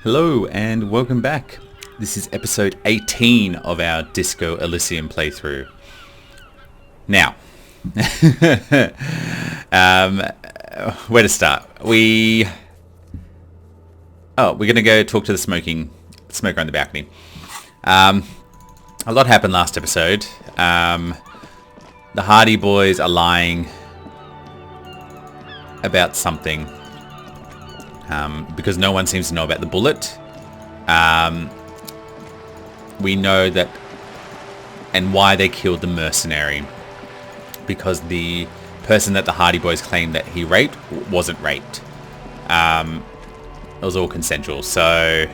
Hello and welcome back. This is episode 18 of our Disco Elysium playthrough. Now, where to start? We're going to go talk to the smoker on the balcony. A lot happened last episode. The Hardy Boys are lying about something. Because no one seems to know about the bullet. We know that and why they killed the mercenary. Because the person that the Hardy Boys claimed that he raped wasn't raped. It was all consensual. So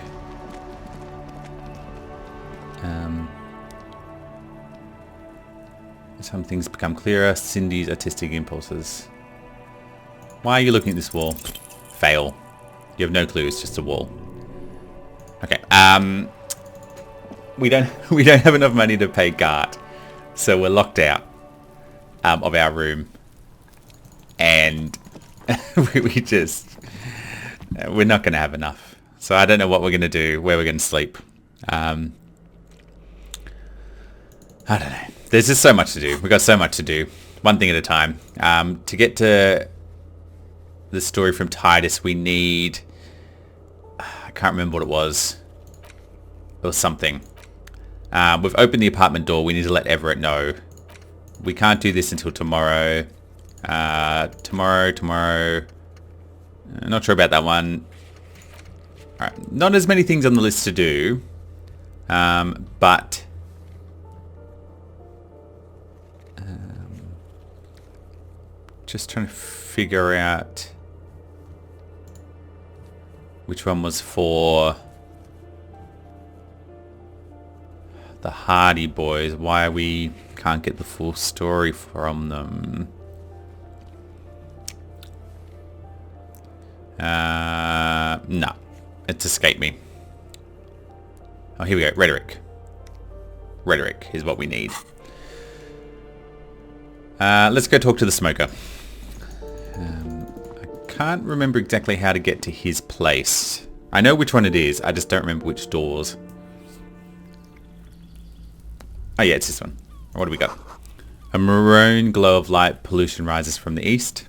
some things become clearer. Cindy's artistic impulses. Why are you looking at this wall? Fail. You have no clue. It's just a wall. Okay. We don't have enough money to pay guard, so we're locked out of our room, and we're not going to have enough. So I don't know what we're going to do, where we're going to sleep. I don't know. There's just so much to do. We've got so much to do. One thing at a time. To get to the story from Titus, we need... I can't remember what it was. It was something. We've opened the apartment door. We need to let Everett know. We can't do this until tomorrow. Tomorrow. Not sure about that one. Alright, not as many things on the list to do. But... just trying to figure out... which one was for the Hardy Boys? Why we can't get the full story from them? No, it's escaped me. Oh, here we go. Rhetoric. Rhetoric is what we need. Let's go talk to the smoker. Can't remember exactly how to get to his place. I know which one it is, I just don't remember which doors. Oh yeah, it's this one. What do we got? A maroon glow of light, pollution rises from the east.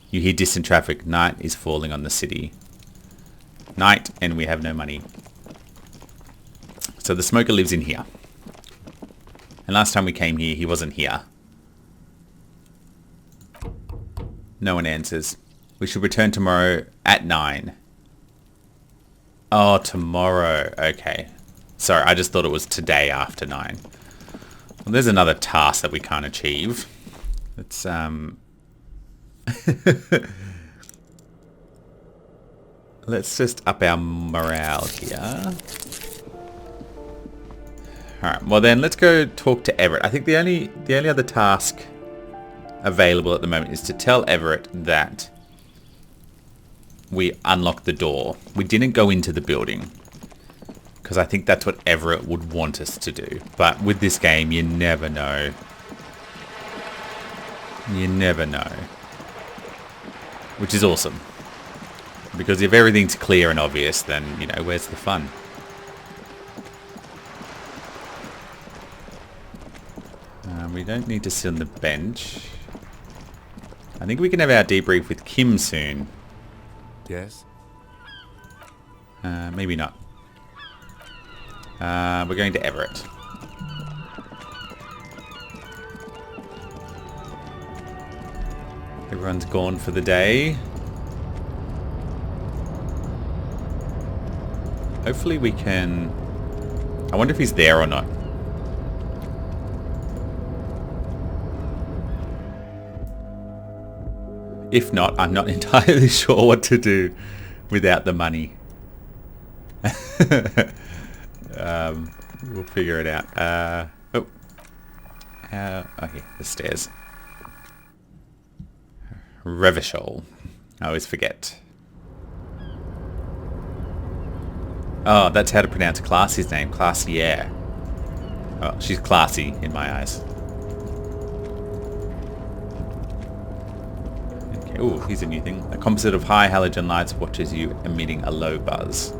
You hear distant traffic. Night is falling on the city. Night, and we have no money. So the smoker lives in here. And last time we came here, he wasn't here. No one answers. We should return tomorrow at 9. Oh, tomorrow. Okay. Sorry, I just thought it was today after 9. Well, there's another task that we can't achieve. Let's, let's just up our morale here. Alright, well then, let's go talk to Everett. I think the only other task available at the moment is to tell Everett that we unlocked the door. We didn't go into the building because I think that's what Everett would want us to do. But with this game, you never know. You never know. Which is awesome. Because if everything's clear and obvious, then, you know, where's the fun? We don't need to sit on the bench. I think we can have our debrief with Kim soon. Yes? Maybe not. We're going to Everett. Everyone's gone for the day. Hopefully we can... I wonder if he's there or not. If not, I'm not entirely sure what to do without the money. We'll figure it out. Okay, the stairs. Revachol. I always forget. Oh, that's how to pronounce Classy's name. Classier. Oh, she's classy in my eyes. Okay. Ooh, here's a new thing. A composite of high halogen lights watches you emitting a low buzz.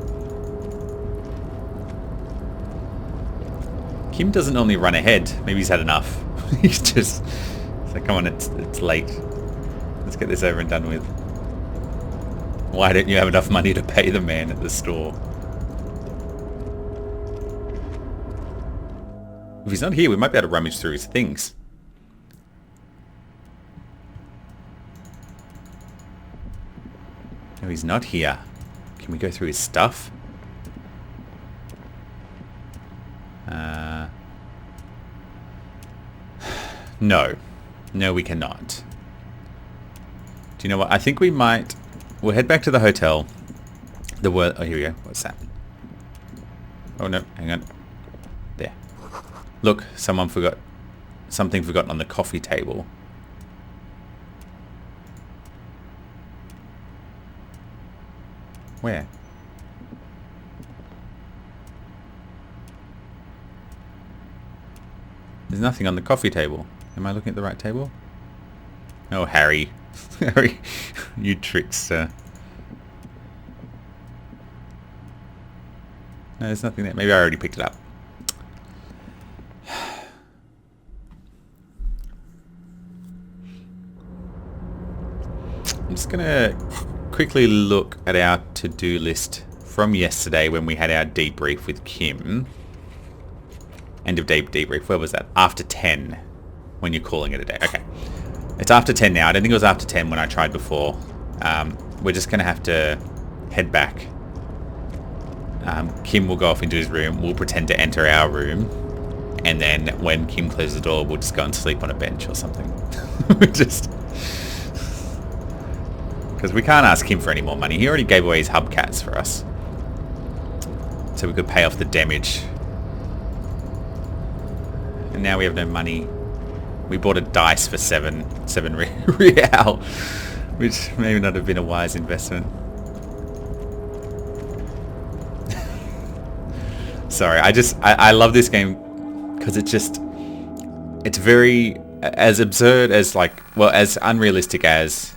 Kim doesn't normally run ahead. Maybe he's had enough. He's just... It's like, come on, it's late. Let's get this over and done with. Why don't you have enough money to pay the man at the store? If he's not here, we might be able to rummage through his things. No, he's not here. Can we go through his stuff? No. No, we cannot. Do you know what? I think we might... We'll head back to the hotel. Oh, here we go. What's that? Oh, no. Hang on. There. Look, someone forgot... Something forgotten on the coffee table. Where? There's nothing on the coffee table. Am I looking at the right table? Oh, Harry. Harry, you trickster. No, there's nothing there. Maybe I already picked it up. I'm just going to quickly look at our to-do list from yesterday when we had our debrief with Kim. End of day debrief. Where was that? After 10. When you're calling it a day. Okay. It's after 10 now. I don't think it was after 10 when I tried before. We're just going to have to head back. Kim will go off into his room. We'll pretend to enter our room. And then when Kim closes the door, we'll just go and sleep on a bench or something. Just... Because we can't ask him for any more money. He already gave away his hubcaps for us. So we could pay off the damage. And now we have no money. We bought a dice for 7 real, which maybe not have been a wise investment. Sorry, I love this game because it's very as absurd as as unrealistic as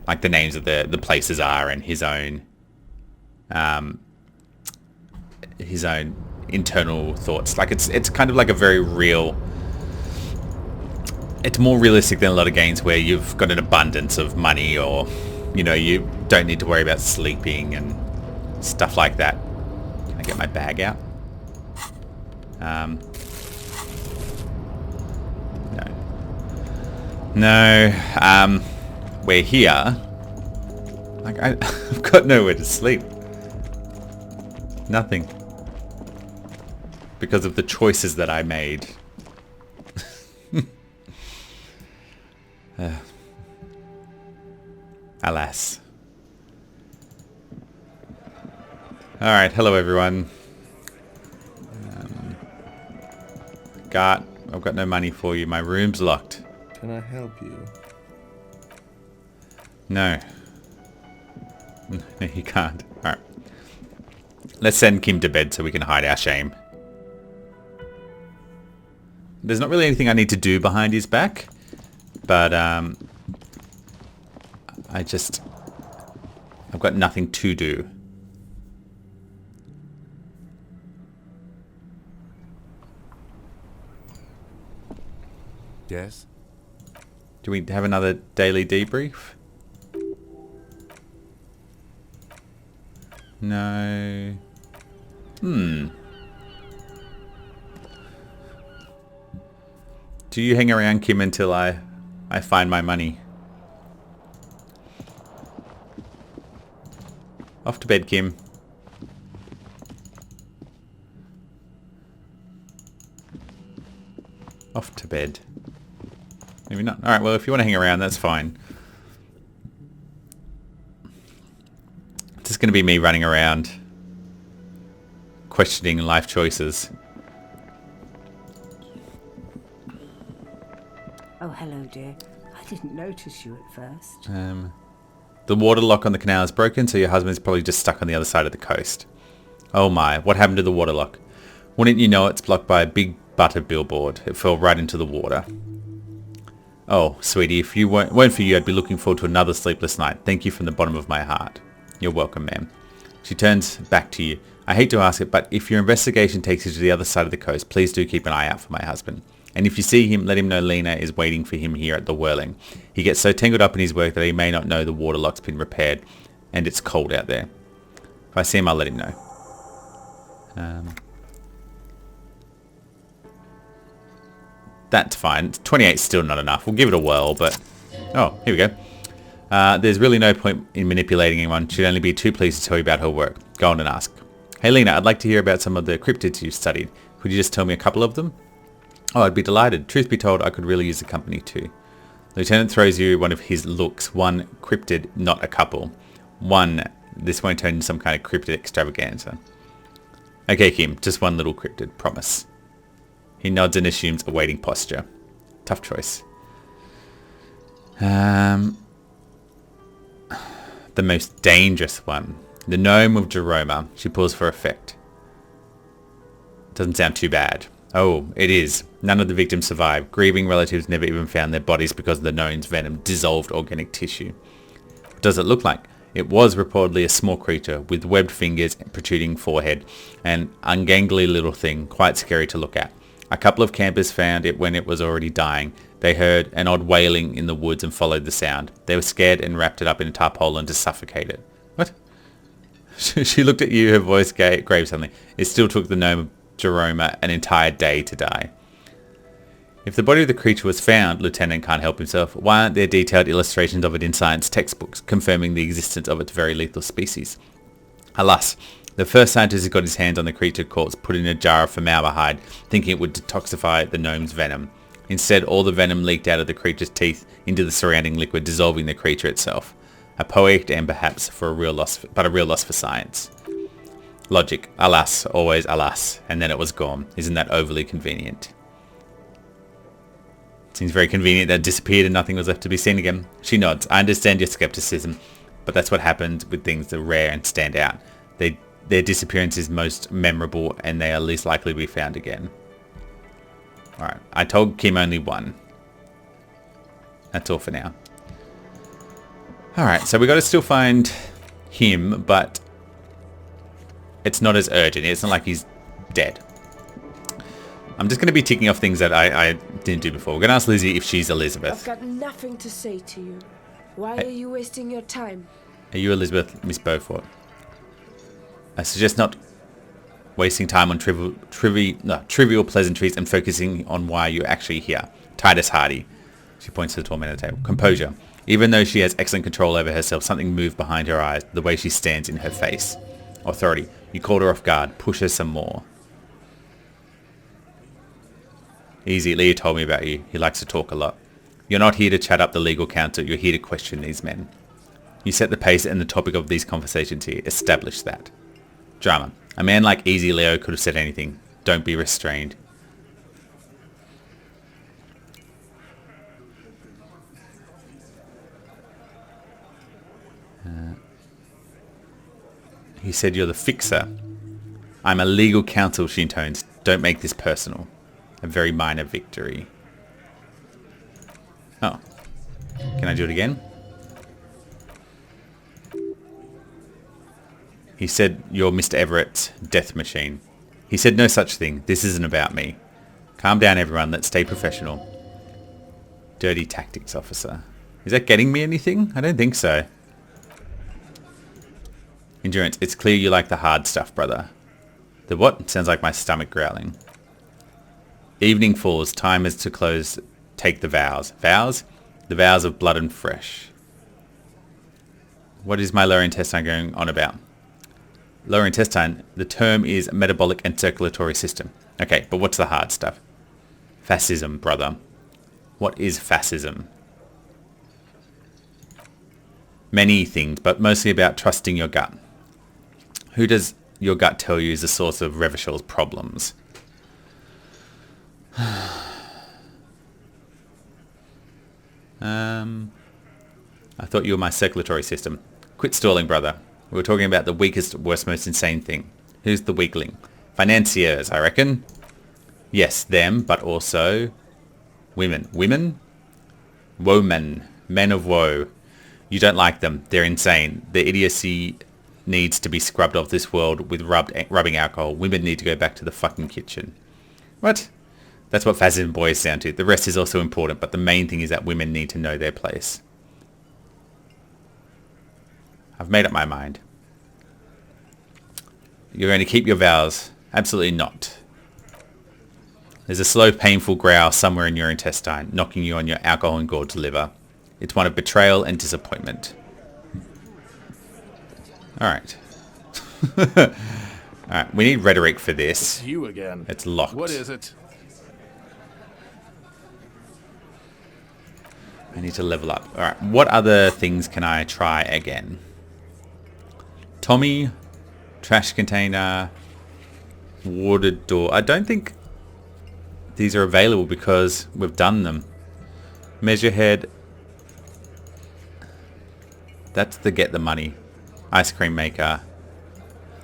like the names of the places are and his own internal thoughts. Like it's kind of like a very real. It's more realistic than a lot of games where you've got an abundance of money or, you don't need to worry about sleeping and stuff like that. Can I get my bag out? No. We're here. Like, I've got nowhere to sleep. Nothing. Because of the choices that I made. Alas. Alright, hello everyone. Gart, I've got no money for you. My room's locked. Can I help you? No. No, you can't. Alright. Let's send Kim to bed so we can hide our shame. There's not really anything I need to do behind his back. But, I've got nothing to do. Yes? Do we have another daily debrief? No. Do you hang around, Kim, until I find my money? Off to bed, Kim. Off to bed. Maybe not. Alright, well, if you want to hang around, that's fine. It's just going to be me running around, questioning life choices. Oh, hello, dear. I didn't notice you at first. The water lock on the canal is broken, so your husband's probably just stuck on the other side of the coast. Oh my, what happened to the water lock? Wouldn't you know it's blocked by a big butter billboard. It fell right into the water. Oh, sweetie, if you weren't for you, I'd be looking forward to another sleepless night. Thank you from the bottom of my heart. You're welcome, ma'am. She turns back to you. I hate to ask it, but if your investigation takes you to the other side of the coast, please do keep an eye out for my husband. And if you see him, let him know Lena is waiting for him here at the Whirling. He gets so tangled up in his work that he may not know the water lock's been repaired, and it's cold out there. If I see him, I'll let him know. That's fine. 28 is still not enough. We'll give it a whirl, but... Oh, here we go. There's really no point in manipulating anyone. She'd only be too pleased to tell you about her work. Go on and ask. Hey Lena, I'd like to hear about some of the cryptids you've studied. Could you just tell me a couple of them? Oh, I'd be delighted. Truth be told, I could really use the company too. Lieutenant throws you one of his looks. One cryptid, not a couple. One, this won't turn into some kind of cryptid extravaganza. Okay, Kim, just one little cryptid, promise. He nods and assumes a waiting posture. Tough choice. The most dangerous one. The gnome of Jeroma. She pulls for effect. Doesn't sound too bad. Oh, it is. None of the victims survived. Grieving relatives never even found their bodies because the gnome's venom dissolved organic tissue. What does it look like? It was reportedly a small creature with webbed fingers, protruding forehead, and ungangly little thing, quite scary to look at. A couple of campers found it when it was already dying. They heard an odd wailing in the woods and followed the sound. They were scared and wrapped it up in a tarpaulin to suffocate it. What? She looked at you, her voice grave suddenly. It still took the gnome of Jeroma an entire day to die. If the body of the creature was found, Lieutenant can't help himself, why aren't there detailed illustrations of it in science textbooks, confirming the existence of its very lethal species? Alas, the first scientist who got his hands on the creature corpse put it in a jar of formaldehyde, thinking it would detoxify the gnome's venom. Instead, all the venom leaked out of the creature's teeth into the surrounding liquid, dissolving the creature itself. A poetic end perhaps, but a real loss for science. Logic, alas, always alas, and then it was gone. Isn't that overly convenient? Seems very convenient that it disappeared and nothing was left to be seen again. She nods. I understand your skepticism, but that's what happens with things that are rare and stand out. Their disappearance is most memorable and they are least likely to be found again. Alright, I told Kim only one. That's all for now. Alright, so we got to still find him, but it's not as urgent. It's not like he's dead. I'm just going to be ticking off things that I didn't do before. We're going to ask Lizzie if she's Elizabeth. I've got nothing to say to you. Why are you wasting your time? Are you Elizabeth, Miss Beaufort? I suggest not wasting time on trivial pleasantries and focusing on why you're actually here. Titus Hardy. She points to the tormentor table. Composure. Even though she has excellent control over herself, something moved behind her eyes, the way she stands in her face. Authority. You called her off guard. Push her some more. Easy. Leo told me about you. He likes to talk a lot. You're not here to chat up the legal counsel. You're here to question these men. You set the pace and the topic of these conversations here. Establish that. Drama. A man like Easy Leo could have said anything. Don't be restrained. He said you're the fixer. I'm a legal counsel, she intones. Don't make this personal. A very minor victory. Oh. Can I do it again? He said you're Mr. Everett's death machine. He said no such thing. This isn't about me. Calm down everyone. Let's stay professional. Dirty tactics officer. Is that getting me anything? I don't think so. Endurance. It's clear you like the hard stuff, brother. The what? Sounds like my stomach growling. Evening falls. Time is to close. Take the vows. Vows? The vows of blood and fresh. What is my lower intestine going on about? Lower intestine. The term is metabolic and circulatory system. Okay, but what's the hard stuff? Fascism, brother. What is fascism? Many things, but mostly about trusting your gut. Who does your gut tell you is the source of Revachel's problems? I thought you were my circulatory system. Quit stalling, brother. We were talking about the weakest, worst, most insane thing. Who's the weakling? Financiers, I reckon. Yes, them, but also women. Women? Women. Men of woe. You don't like them. They're insane. Their idiocy needs to be scrubbed off this world with rubbing alcohol. Women need to go back to the fucking kitchen. What? That's what fascism boils down to. The rest is also important, but the main thing is that women need to know their place. I've made up my mind. You're going to keep your vows. Absolutely not. There's a slow, painful growl somewhere in your intestine, knocking you on your alcohol-engorged liver. It's one of betrayal and disappointment. Alright. Alright, we need rhetoric for this. It's you again. It's locked. What is it? I need to level up. Alright, what other things can I try again? Tommy, trash container, watered door. I don't think these are available because we've done them. Measure head. That's the get the money. Ice cream maker.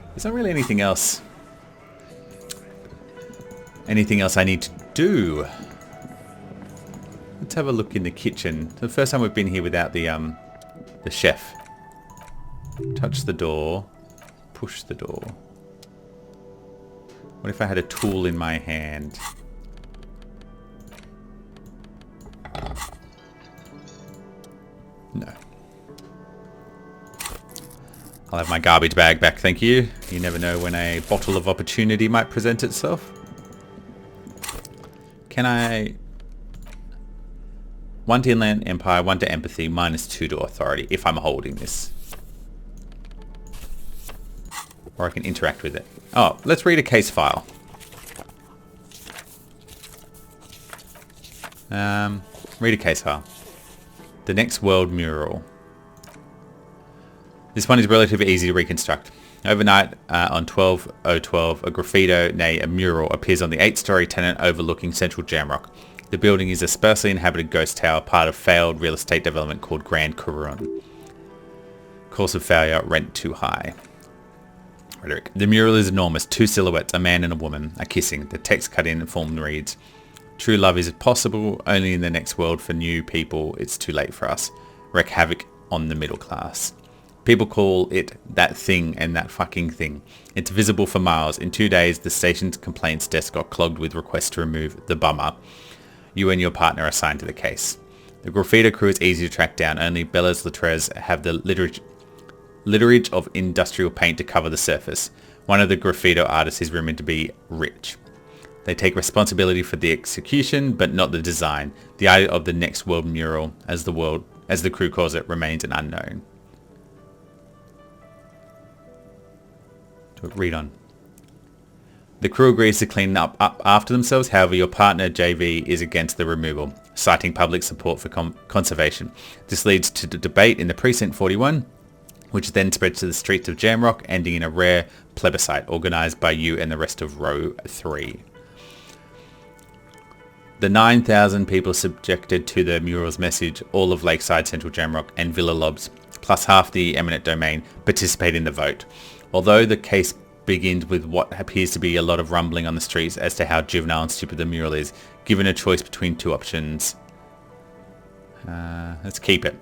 There's not really anything else. Anything else I need to do? Let's have a look in the kitchen. The first time we've been here without the chef. Touch the door. Push the door. What if I had a tool in my hand? No. I'll have my garbage bag back, thank you. You never know when a bottle of opportunity might present itself. Can I... 1 to Inland Empire, 1 to Empathy, -2 to Authority, if I'm holding this. Or I can interact with it. Oh, let's read a case file. Read a case file. The Next World Mural. This one is relatively easy to reconstruct. Overnight, on 12/012, a graffito, nay a mural, appears on the 8-story tenement overlooking central Jamrock. The building is a sparsely inhabited ghost tower, part of failed real estate development called Grand Karun. Course of failure, rent too high. Rhetoric. The mural is enormous. 2 silhouettes, a man and a woman, are kissing. The text cut in form reads, "True love is possible, only in the next world for new people. It's too late for us. Wreak havoc on the middle class." People call it that thing and that fucking thing. It's visible for miles. In 2 days, the station's complaints desk got clogged with requests to remove the bummer. You and your partner are assigned to the case. The graffiti crew is easy to track down. Only Bellas Latrez have the litterage of industrial paint to cover the surface. One of the graffito artists is rumored to be rich. They take responsibility for the execution, but not the design. The idea of the Next World Mural, as the crew calls it, remains an unknown. Read on. The crew agrees to clean up after themselves. However, your partner, JV, is against the removal, citing public support for conservation. This leads to the debate in the Precinct 41, which then spreads to the streets of Jamrock, ending in a rare plebiscite organised by you and the rest of Row 3. The 9,000 people subjected to the mural's message, all of Lakeside, Central Jamrock and Villa Lobs, plus half the eminent domain, participate in the vote. Although the case begins with what appears to be a lot of rumbling on the streets as to how juvenile and stupid the mural is, given a choice between 2 options. Let's keep it.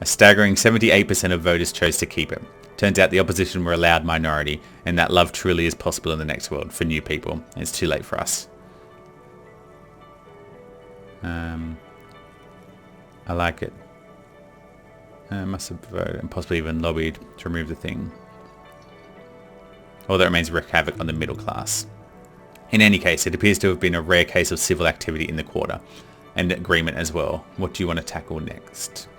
A staggering 78% of voters chose to keep it. Turns out the opposition were a loud minority, and that love truly is possible in the next world for new people. It's too late for us. I like it. Must have voted and possibly even lobbied to remove the thing. All that remains wreak havoc on the middle class. In any case, it appears to have been a rare case of civil activity in the quarter, and agreement as well. What do you want to tackle next?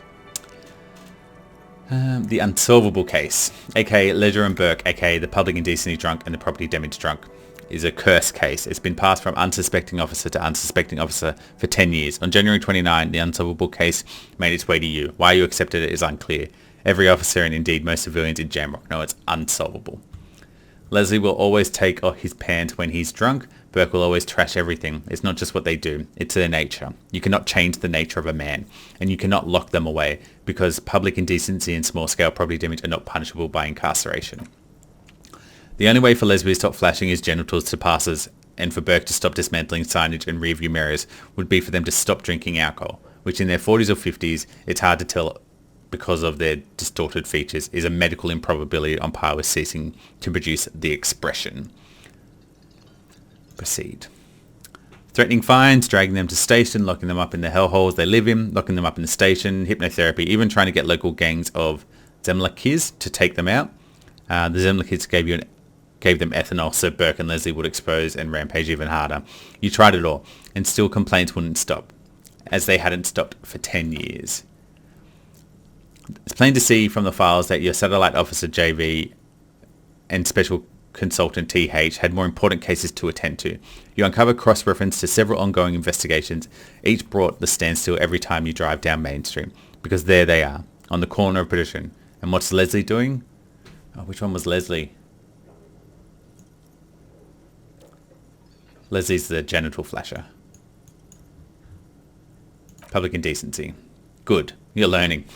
The unsolvable case, aka Ledger and Burke, aka the public indecency drunk and the property damage drunk, is a cursed case. It's been passed from unsuspecting officer to unsuspecting officer for 10 years. On January 29, the unsolvable case made its way to you. Why you accepted it is unclear. Every officer and indeed most civilians in Jamrock know it's unsolvable. Leslie will always take off his pants when he's drunk. Burke will always trash everything. It's not just what they do, it's their nature. You cannot change the nature of a man, and you cannot lock them away, because public indecency and small-scale property damage are not punishable by incarceration. The only way for Leslie to stop flashing his genitals to passers, and for Burke to stop dismantling signage and rearview mirrors, would be for them to stop drinking alcohol, which in their 40s or 50s, it's hard to tell because of their distorted features is a medical improbability on par with ceasing to produce the expression. Proceed. Threatening fines, dragging them to station, locking them up in the hellholes they live in, locking them up in the station, hypnotherapy, even trying to get local gangs of Zemlakids to take them out. The Zemlakids gave them ethanol so Burke and Leslie would expose and rampage even harder. You tried it all, and still complaints wouldn't stop, as they hadn't stopped for 10 years. It's plain to see from the files that your satellite officer JV and special consultant TH had more important cases to attend to. You uncover cross-reference to several ongoing investigations, each brought the standstill every time you drive down Main Street, because there they are, on the corner of Petition. And what's Leslie doing? Oh, which one was Leslie? Leslie's the genital flasher. Public indecency. Good. You're learning.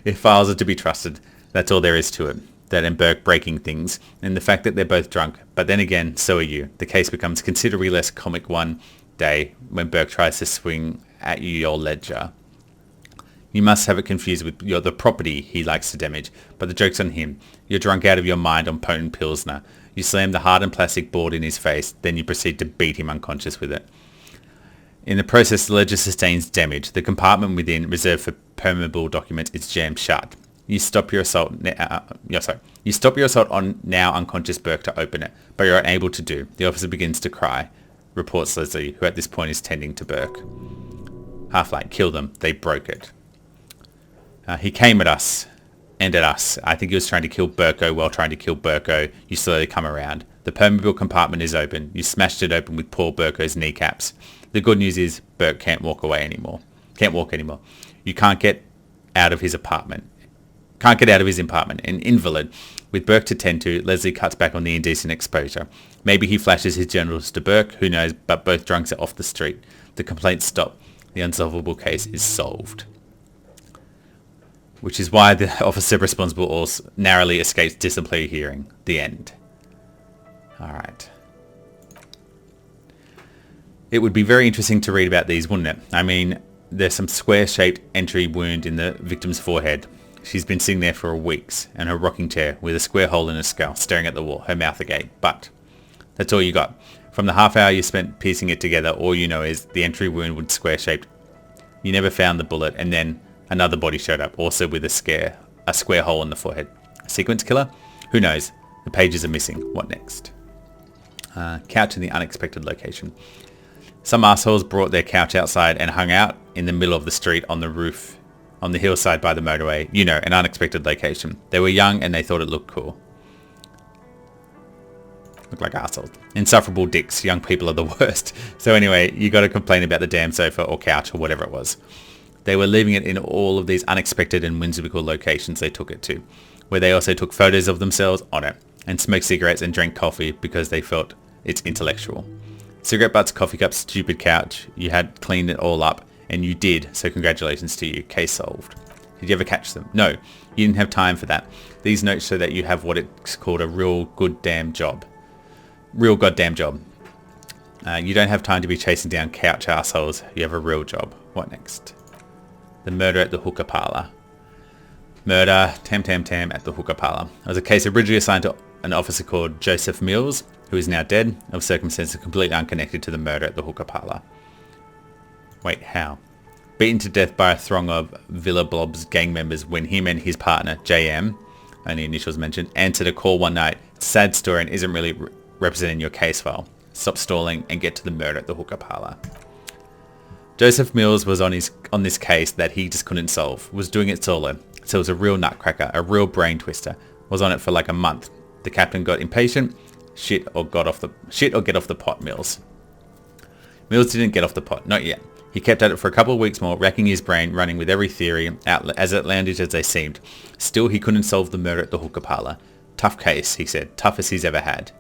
If files are to be trusted, that's all there is to it. That and Burke breaking things, and the fact that they're both drunk. But then again, so are you. The case becomes considerably less comic one day when Burke tries to swing at your ledger. You must have it confused with the property he likes to damage, but the joke's on him. You're drunk out of your mind on potent Pilsner. You slam the hardened plastic board in his face, then you proceed to beat him unconscious with it. In the process, the ledger sustains damage. The compartment within, reserved for permeable documents, is jammed shut. You stop your assault. You stop your assault on now unconscious Burke to open it, but you're unable to do. The officer begins to cry, reports Leslie, who at this point is tending to Burke. Half-Light, kill them. They broke it. He came at us, and at us. I think he was trying to kill Burko while trying to kill Burko. You slowly come around. The permeable compartment is open. You smashed it open with poor Burko's kneecaps. The good news is Burke can't walk anymore. You can't get out of his apartment. An invalid. With Burke to tend to, Leslie cuts back on the indecent exposure. Maybe he flashes his genitals to Burke, who knows, but both drunks are off the street. The complaints stop. The unsolvable case is solved. Which is why the officer responsible also narrowly escapes disciplinary hearing. The end. Alright. It would be very interesting to read about these, wouldn't it? I mean, there's some square-shaped entry wound in the victim's forehead. She's been sitting there for weeks, in her rocking chair, with a square hole in her skull, staring at the wall, her mouth agape. But that's all you got. From the half hour you spent piecing it together, all you know is the entry wound was square-shaped. You never found the bullet, and then another body showed up, also with a square hole in the forehead. A sequence killer? Who knows? The pages are missing. What next? Couch in the unexpected location. Some assholes brought their couch outside and hung out in the middle of the street on the roof, on the hillside by the motorway. You know, an unexpected location. They were young and they thought it looked cool. Look like assholes. Insufferable dicks. Young people are the worst. So anyway, you got to complain about the damn sofa or couch or whatever it was. They were leaving it in all of these unexpected and whimsical locations they took it to, where they also took photos of themselves on it, and smoked cigarettes and drank coffee because they felt it's intellectual. Cigarette butts, coffee cups, stupid couch. You had cleaned it all up, and you did, so congratulations to you. Case solved. Did you ever catch them? No, you didn't have time for that. These notes show that you have what it's called a real good damn job. Real goddamn job. You don't have time to be chasing down couch assholes. You have a real job. What next? The murder at the hookah parlor. Murder, tam at the hookah parlor. It was a case originally assigned to an officer called Joseph Mills, who is now dead, of circumstances completely unconnected to the murder at the hookah parlor. Wait, how? Beaten to death by a throng of Villa Blob's gang members when him and his partner, JM, only initials mentioned, answered a call one night. It's a sad story and isn't really representing your case file. Stop stalling and get to the murder at the hookah parlor. Joseph Mills was on this case that he just couldn't solve. Was doing it solo. So it was a real nutcracker, a real brain twister. Was on it for like a month. The captain got impatient. Shit or get off the pot, Mills. Mills didn't get off the pot, not yet. He kept at it for a couple of weeks more, racking his brain, running with every theory, as outlandish as they seemed. Still, he couldn't solve the murder at the hookah parlor. Tough case, he said. Toughest he's ever had.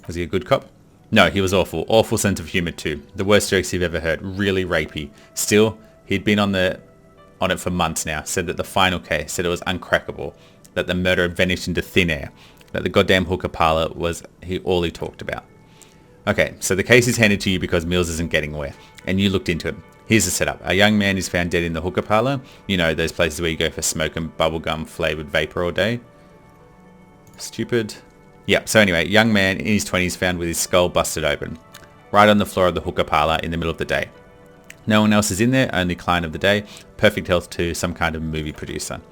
Was he a good cop? No, he was awful. Awful sense of humour too. The worst jokes you've ever heard. Really rapey. Still, he'd been on it for months now. Said that the final case, said it was uncrackable. That the murder had vanished into thin air. That the goddamn hookah parlor was all he talked about. Okay, so the case is handed to you because Mills isn't getting away. And you looked into it. Here's the setup. A young man is found dead in the hookah parlor. You know, those places where you go for smoke and bubblegum flavored vapor all day. Stupid. Yeah, so anyway, young man in his 20s found with his skull busted open. Right on the floor of the hookah parlor in the middle of the day. No one else is in there, only client of the day. Perfect health to some kind of movie producer.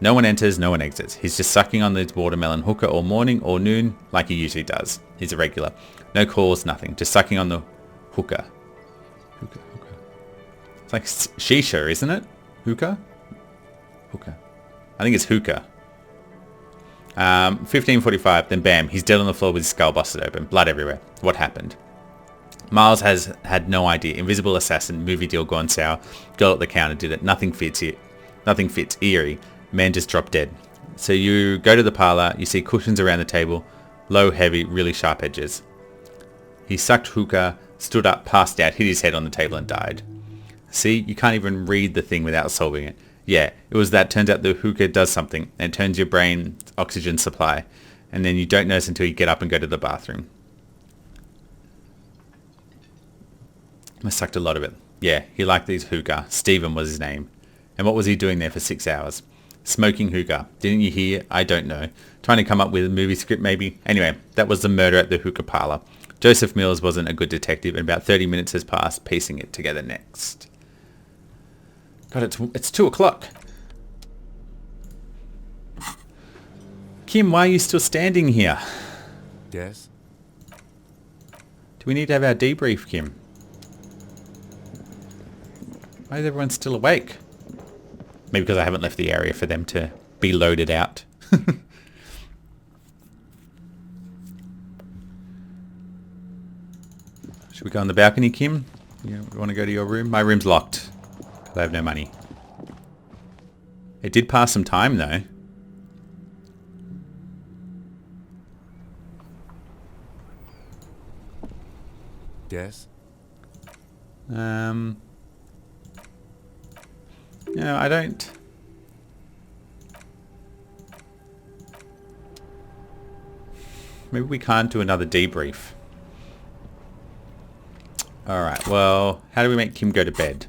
No one enters, no one exits. He's just sucking on the watermelon hookah all morning or noon like he usually does. He's a regular. No calls, nothing. Just sucking on the hookah. Hookah. It's like shisha, isn't it? Hookah? Hookah. I think it's hookah. 15:45, then bam, he's dead on the floor with his skull busted open. Blood everywhere. What happened? Miles has had no idea. Invisible assassin, movie deal gone sour. Girl at the counter did it. Nothing fits here. Nothing fits. Eerie. Man just dropped dead. So you go to the parlor, you see cushions around the table. Low, heavy, really sharp edges. He sucked hookah, stood up, passed out, hit his head on the table and died. See, you can't even read the thing without solving it. Yeah, it was that. Turns out the hookah does something and turns your brain oxygen supply. And then you don't notice until you get up and go to the bathroom. I sucked a lot of it. Yeah, he liked these hookah. Stephen was his name. And what was he doing there for 6 hours? Smoking hookah. Didn't you hear? I don't know. Trying to come up with a movie script maybe? Anyway, that was the murder at the hookah parlor. Joseph Mills wasn't a good detective and about 30 minutes has passed piecing it together next. God, it's 2 o'clock. Kim, why are you still standing here? Yes? Do we need to have our debrief, Kim? Why is everyone still awake? Maybe because I haven't left the area for them to be loaded out. Should we go on the balcony, Kim? You want to go to your room? My room's locked because I have no money. It did pass some time though. Yes? No, I don't. Maybe we can't do another debrief. Alright, well, how do we make Kim go to bed?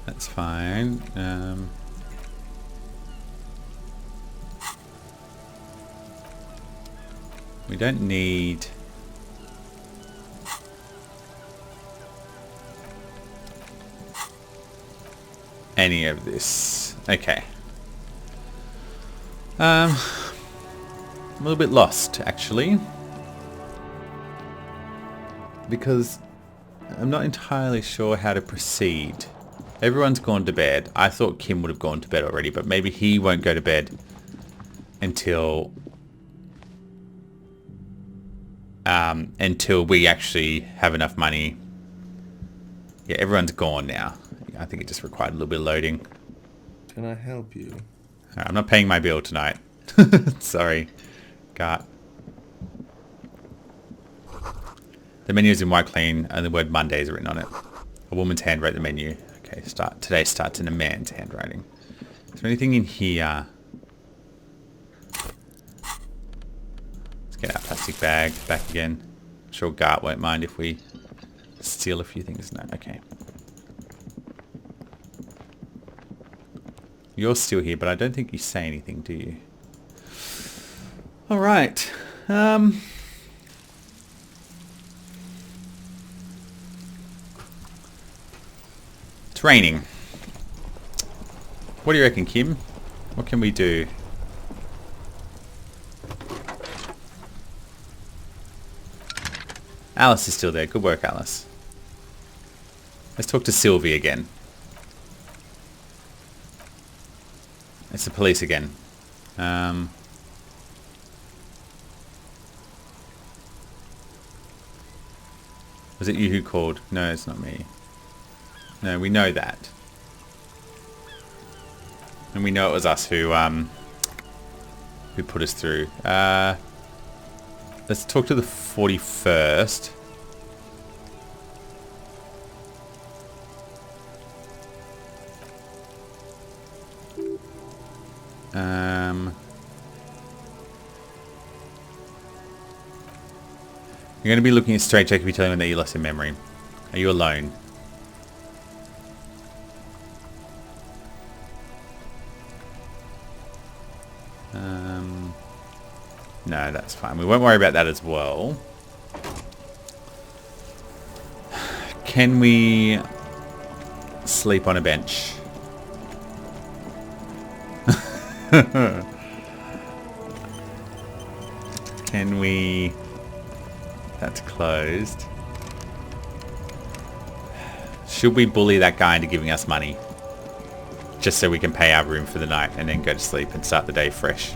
That's fine. We don't need... any of this. Okay. I'm a little bit lost, actually. Because I'm not entirely sure how to proceed. Everyone's gone to bed. I thought Kim would have gone to bed already, but maybe he won't go to bed until we actually have enough money. Yeah, everyone's gone now. I think it just required a little bit of loading. Can I help you? Right, I'm not paying my bill tonight. Sorry, Gart. The menu is in white clean and the word Monday is written on it. A woman's hand wrote the menu. Okay, today starts in a man's handwriting. Is there anything in here? Let's get our plastic bag back again. I'm sure Gart won't mind if we steal a few things. No, okay. You're still here, but I don't think you say anything, do you? All right. It's raining. What do you reckon, Kim? What can we do? Alice is still there. Good work, Alice. Let's talk to Sylvie again. It's the police again. Was it you who called? No, it's not me. No, we know that. And we know it was us who put us through. Let's talk to the 41st. I'm going to be looking at straight check if you tell me that you lost your memory. Are you alone? No, that's fine. We won't worry about that as well. Can we sleep on a bench? Can we... That's closed. Should we bully that guy into giving us money? Just so we can pay our room for the night and then go to sleep and start the day fresh.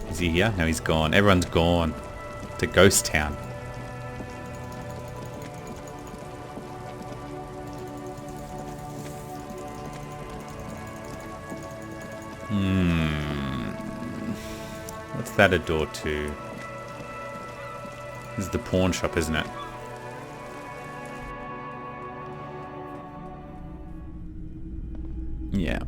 Is he here? No, he's gone. Everyone's gone to Ghost Town. What's that a door to? This is the pawn shop, isn't it? Yeah.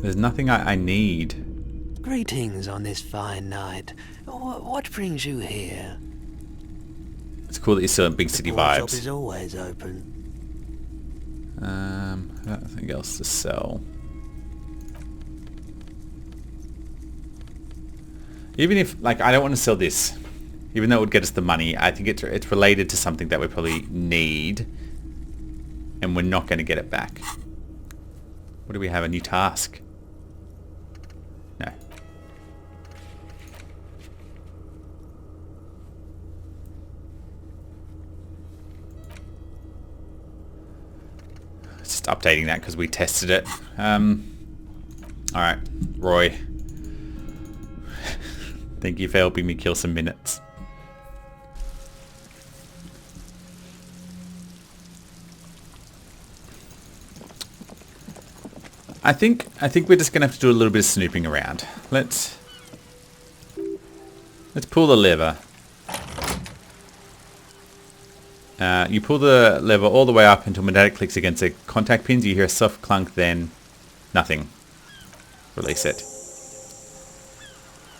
There's nothing I need. Greetings on this fine night. What brings you here? It's cool that you're still in big city The pawn shop vibes. is always open. Nothing else to sell. Even if, like, I don't want to sell this. Even though it would get us the money, I think it's related to something that we probably need. And we're not going to get it back. What do we have? A new task? No. Just updating that because we tested it. Alright, Roy. Thank you for helping me kill some minutes. I think we're just gonna have to do a little bit of snooping around. Let's pull the lever. You pull the lever all the way up until magnetic clicks against the contact pins. You hear a soft clunk, then nothing. Release it.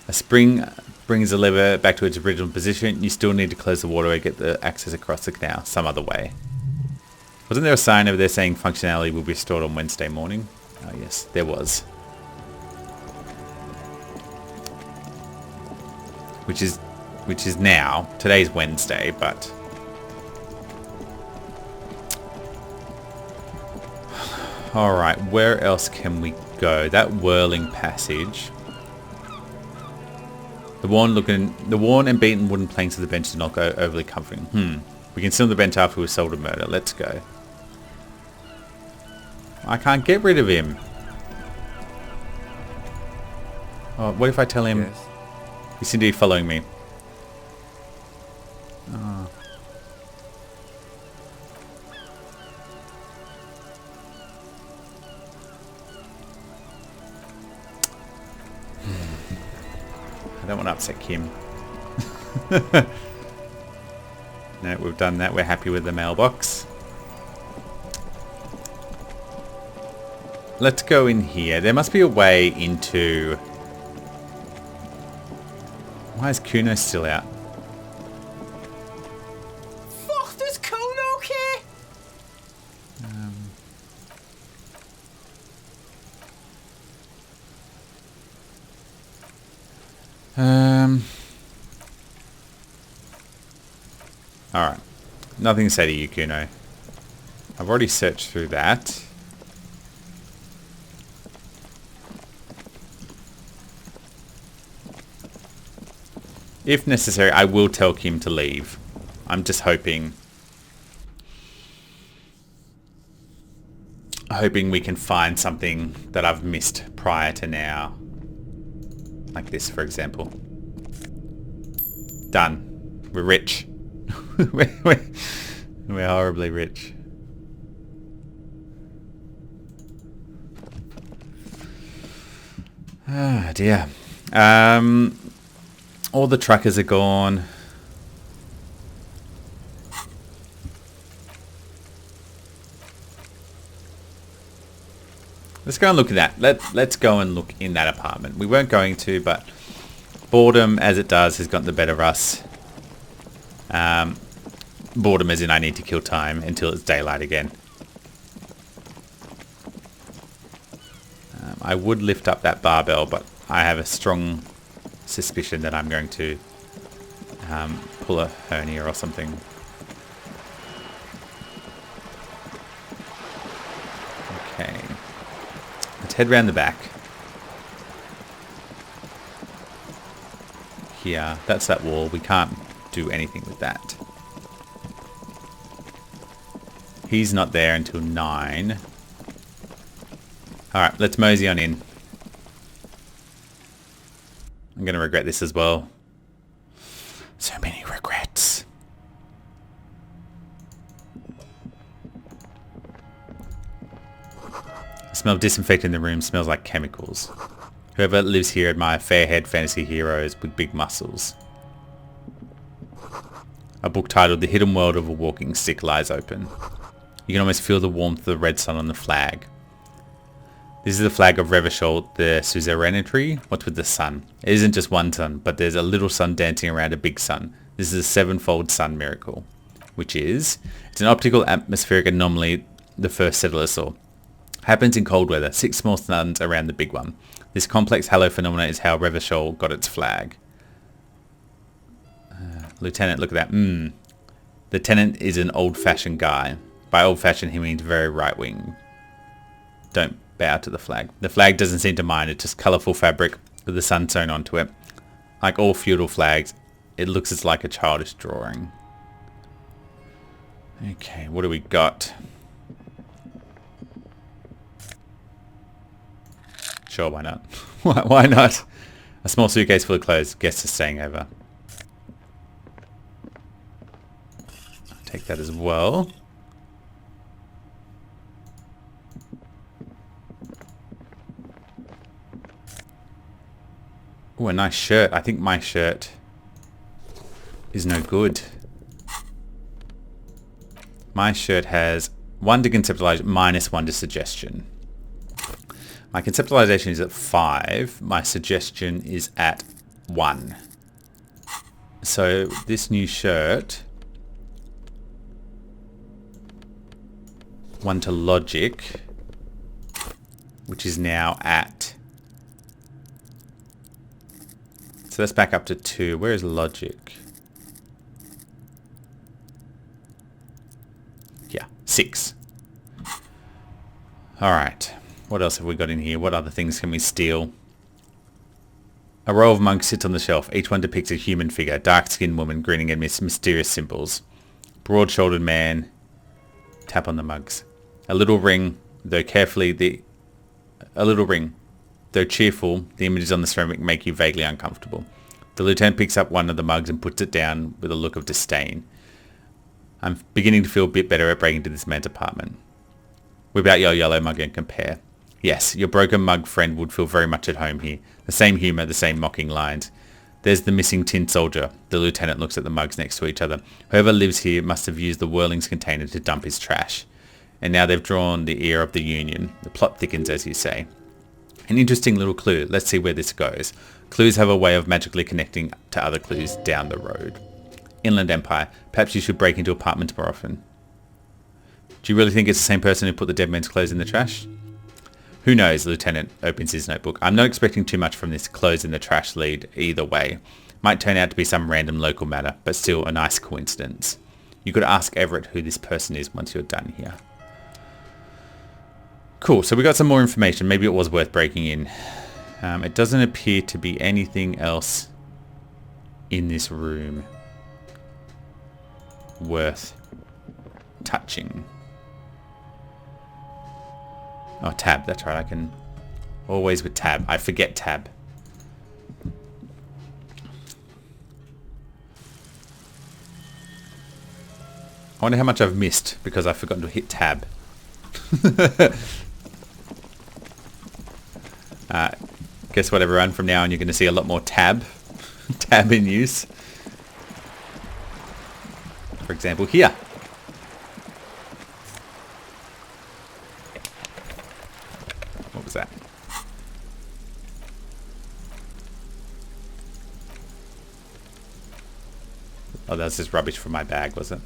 A spring brings the lever back to its original position. You still need to close the waterway, get the access across the canal some other way. Wasn't there a sign over there saying functionality will be restored on Wednesday morning? Oh yes, there was. Which is now. Today's Wednesday, but... Alright, where else can we go? That whirling passage. The worn and beaten wooden planks of the bench do not go overly comforting. We can sit on the bench after we've solved a murder. Let's go. I can't get rid of him. Oh, what if I tell him... Yes. He's indeed following me. Oh. I don't want to upset Kim. No, we've done that. We're happy with the mailbox. Let's go in here. There must be a way into... Why is Kuno still out? Fuck, does Kuno care? Alright. Nothing to say to you, Kuno. I've already searched through that. If necessary, I will tell Kim to leave. I'm just hoping we can find something that I've missed prior to now. Like this, for example. Done. We're rich. We're horribly rich. Ah, dear. All the truckers are gone. Let's go and look at that. Let's go and look in that apartment. We weren't going to, but boredom, as it does, has gotten the better of us. Boredom as in I need to kill time until it's daylight again. I would lift up that barbell, but I have a strong suspicion that I'm going to pull a hernia or something. Okay. Let's head round the back. Here, that's that wall. We can't do anything with that. He's not there until 9. Alright, let's mosey on in. I'm going to regret this as well. So many regrets. The smell of disinfectant in the room smells like chemicals. Whoever lives here admire fair-haired fantasy heroes with big muscles. A book titled The Hidden World of a Walking Stick lies open. You can almost feel the warmth of the red sun on the flag. This is the flag of Revachol, the suzerainty. What's with the sun? It isn't just one sun, but there's a little sun dancing around a big sun. This is a sevenfold sun miracle. Which is, it's an optical atmospheric anomaly the first settlers saw. Happens in cold weather, 6 small suns around the big one. This complex halo phenomenon is how Revachol got its flag. Lieutenant, look at that. The tenant is an old-fashioned guy. By old-fashioned, he means very right-wing. Don't bow to the flag. The flag doesn't seem to mind. It's just colourful fabric with the sun sewn onto it. Like all feudal flags, it looks as like a childish drawing. Okay, what do we got? Sure, why not? Why not? A small suitcase full of clothes. Guests are staying over. I'll take that as well. Oh, a nice shirt. I think my shirt is no good. My shirt has 1 to conceptualize, -1 to suggestion. My conceptualization is at 5. My suggestion is at 1. So this new shirt, 1 to logic, which is now at... So let's back up to 2. Where is logic? Yeah, 6. Alright. What else have we got in here? What other things can we steal? A row of mugs sits on the shelf. Each one depicts a human figure. Dark-skinned woman grinning amidst mysterious symbols. Broad-shouldered man. Tap on the mugs. A little ring, though cheerful, the images on the ceramic make you vaguely uncomfortable. The lieutenant picks up one of the mugs and puts it down with a look of disdain. I'm beginning to feel a bit better at breaking into this man's apartment. Whip out your yellow mug and compare. Yes, your broken mug friend would feel very much at home here. The same humour, the same mocking lines. There's the missing tin soldier. The lieutenant looks at the mugs next to each other. Whoever lives here must have used the Whirling's container to dump his trash. And now they've drawn the ear of the Union. The plot thickens, as you say. An interesting little clue. Let's see where this goes. Clues have a way of magically connecting to other clues down the road. Inland Empire. Perhaps you should break into apartments more often. Do you really think it's the same person who put the dead man's clothes in the trash? Who knows? The lieutenant opens his notebook. I'm not expecting too much from this clothes in the trash lead either way. Might turn out to be some random local matter, but still a nice coincidence. You could ask Everett who this person is once you're done here. Cool, so we got some more information. Maybe it was worth breaking in. It doesn't appear to be anything else in this room worth touching. Oh, tab, that's right, I can... Always with tab. I forget tab. I wonder how much I've missed because I've forgotten to hit tab. Guess what, everyone? From now on, you're going to see a lot more tab. Tab in use. For example, here. Oh, that was just rubbish from my bag, was it?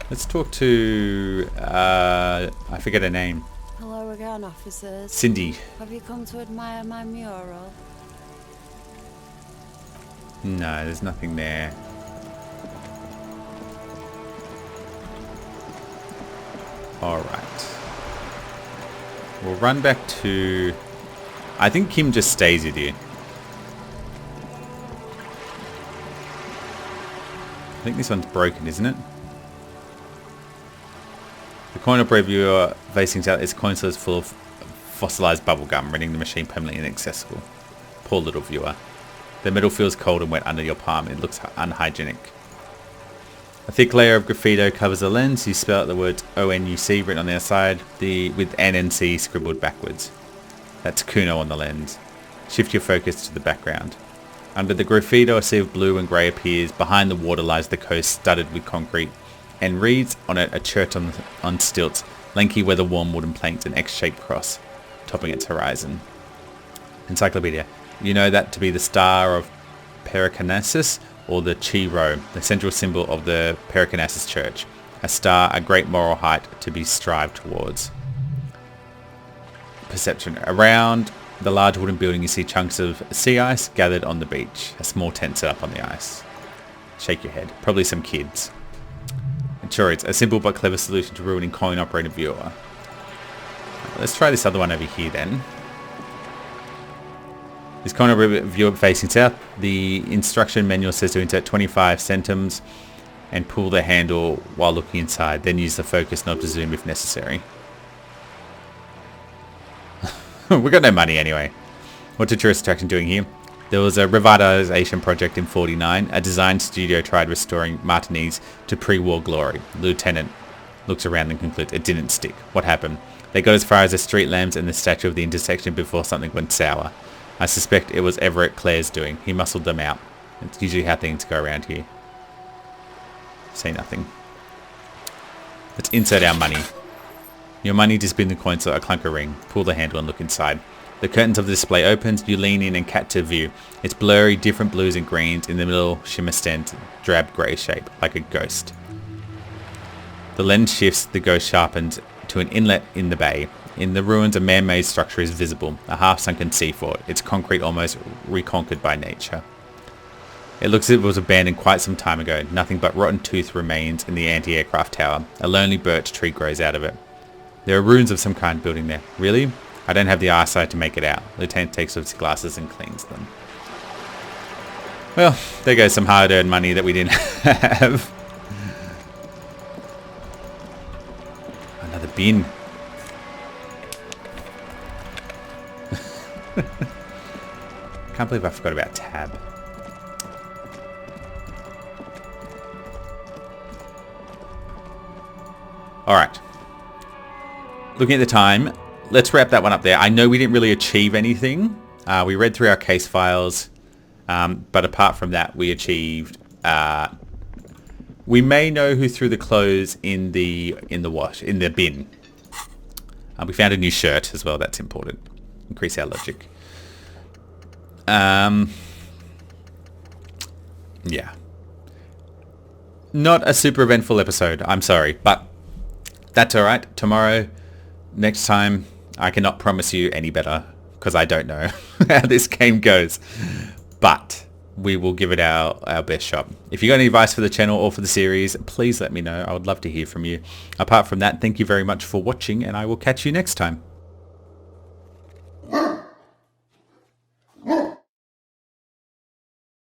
Let's talk to, I forget her name. Hello again, officers. Cindy. Have you come to admire my mural? No, there's nothing there. Alright. We'll run back to... I think Kim just stays with you. I think this one's broken, isn't it? The coin operator viewer facing south is coin slits full of fossilized bubblegum, rendering the machine permanently inaccessible. Poor little viewer. The metal feels cold and wet under your palm. It looks unhygienic. A thick layer of graffito covers the lens. You spell out the words ONUC written on the outside, with NNC scribbled backwards. That's Kuno on the lens. Shift your focus to the background. Under the graffito, a sea of blue and grey appears. Behind the water lies the coast studded with concrete, and reads on it a church on stilts, lanky weather-worn wooden planks, an X-shaped cross, topping its horizon. Encyclopedia. You know that to be the star of Pericarnassus, or the Chi Rho, the central symbol of the Pericarnassus Church. A star, a great moral height to be strived towards. Perception. Around the large wooden building you see chunks of sea ice gathered on the beach. A small tent set up on the ice. Shake your head. Probably some kids. And sure, it's a simple but clever solution to ruining coin operator viewer. Let's try this other one over here then. This coin operator viewer facing south. The instruction manual says to insert 25 centims and pull the handle while looking inside. Then use the focus knob to zoom if necessary. We got no money anyway. What's a tourist attraction doing here? There was a revitalization project in 49. A design studio tried restoring Martinez to pre-war glory. The lieutenant looks around and concludes it didn't stick. What happened? They got as far as the street lamps and the statue of the intersection before something went sour. I suspect it was Everett Clare's doing. He muscled them out. It's usually how things go around here. Say nothing. Let's insert our money. Your money to spin the coin slot, a clunker ring. Pull the handle and look inside. The curtains of the display opens. You lean in and catch a view. It's blurry, different blues and greens. In the middle, shimmer stands, drab grey shape, like a ghost. The lens shifts, the ghost sharpens to an inlet in the bay. In the ruins, a man-made structure is visible, a half-sunken sea fort, its concrete almost reconquered by nature. It looks as if it was abandoned quite some time ago. Nothing but rotten tooth remains in the anti-aircraft tower. A lonely birch tree grows out of it. There are ruins of some kind building there. Really? I don't have the eyesight to make it out. Lieutenant takes off his glasses and cleans them. Well, there goes some hard-earned money that we didn't have. Another bin. Can't believe I forgot about tab. Alright. Looking at the time, let's wrap that one up there. I know we didn't really achieve anything. We read through our case files, but apart from that, we achieved... we may know who threw the clothes in the bin. We found a new shirt as well. That's important. Increase our logic. Yeah. Not a super eventful episode. I'm sorry, but that's all right. Tomorrow, next time, I cannot promise you any better because I don't know how this game goes. But we will give it our best shot. If you got any advice for the channel or for the series, please let me know. I would love to hear from you. Apart from that, thank you very much for watching, and I will catch you next time.